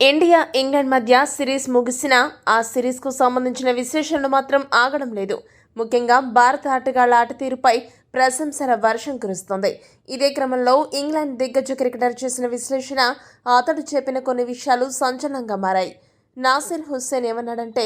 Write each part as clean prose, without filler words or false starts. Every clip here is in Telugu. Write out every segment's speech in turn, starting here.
ఇండియా ఇంగ్లాండ్ మధ్య సిరీస్ ముగిసినా ఆ సిరీస్కు సంబంధించిన విశ్లేషణలు మాత్రం ఆగడం లేదు. ముఖ్యంగా భారత ఆటగాళ్ల ఆటతీరుపై ప్రశంసల వర్షం కురుస్తోంది. ఇదే క్రమంలో ఇంగ్లాండ్ దిగ్గజ క్రికెటర్ చేసిన విశ్లేషణ, అతడు చెప్పిన కొన్ని విషయాలు సంచలనంగా మారాయి. నాసిర్ హుస్సేన్ ఏమన్నాడంటే,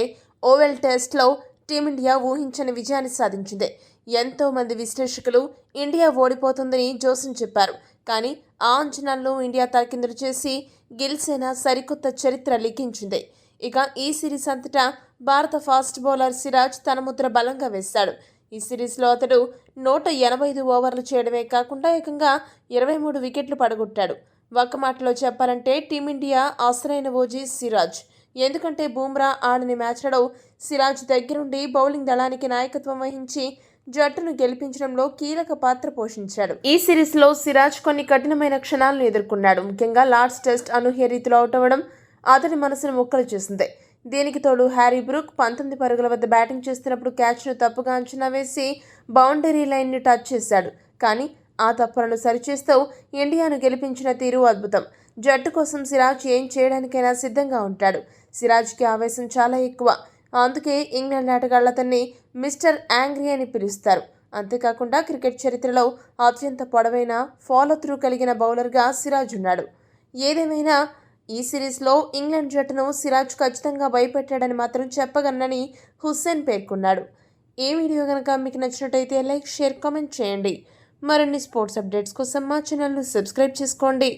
ఓవెల్ టెస్ట్లో టీమిండియా ఊహించని విజయాన్ని సాధించింది. ఎంతో మంది విశ్లేషకులు ఇండియా ఓడిపోతుందని జోస్యం చెప్పారు. కానీ ఆ అంచనాలను ఇండియా తలకిందులు చేసి గిల్సేన సరికొత్త చరిత్ర లిఖించింది. ఇక ఈ సిరీస్ అంతటా భారత ఫాస్ట్ బౌలర్ సిరాజ్ తన ముద్ర బలంగా వేశాడు. ఈ సిరీస్లో అతడు 185 ఓవర్లు చేయడమే కాకుండా ఏకంగా 23 వికెట్లు పడగొట్టాడు. ఒక్క మాటలో చెప్పాలంటే టీమిండియా అసలైన ఓజీ సిరాజ్. ఎందుకంటే బూమ్రా ఆడని మ్యాచ్లలో సిరాజ్ దగ్గరుండి బౌలింగ్ దళానికి నాయకత్వం వహించి జట్టును గెలిపించడంలో కీలక పాత్ర పోషించాడు. ఈ సిరీస్లో సిరాజ్ కొన్ని కఠినమైన క్షణాలను ఎదుర్కొన్నాడు. ముఖ్యంగా లార్డ్స్ టెస్ట్ అనూహ్య రీతిలో అవుట్ అవ్వడం అతని మనసును ముక్కలు చేసింది. దీనికి తోడు హ్యారీ బ్రూక్ 19 పరుగుల వద్ద బ్యాటింగ్ చేస్తున్నప్పుడు క్యాచ్ను తప్పుగా అంచనా వేసి బౌండరీ లైన్ను టచ్ చేశాడు. కానీ ఆ తప్పులను సరిచేస్తూ ఇండియాను గెలిపించిన తీరు అద్భుతం. జట్టు కోసం సిరాజ్ ఏం చేయడానికైనా సిద్ధంగా ఉంటాడు. సిరాజ్కి ఆవేశం చాలా ఎక్కువ. అందుకే ఇంగ్లాండ్ ఆటగాళ్లు అతన్ని మిస్టర్ యాంగ్రీ అని పిలుస్తారు. అంతేకాకుండా క్రికెట్ చరిత్రలో అత్యంత పొడవైన ఫాలో త్రూ కలిగిన బౌలర్గా సిరాజ్ ఉన్నాడు. ఏదేమైనా ఈ సిరీస్లో ఇంగ్లాండ్ జట్టును సిరాజ్ ఖచ్చితంగా భయపెట్టాడని మాత్రం చెప్పగలనని హుస్సేన్ పేర్కొన్నాడు. ఈ వీడియో కనుక మీకు నచ్చినట్టయితే లైక్, షేర్, కామెంట్ చేయండి. మరిన్ని స్పోర్ట్స్ అప్డేట్స్ కోసం మా ఛానల్ను సబ్స్క్రైబ్ చేసుకోండి.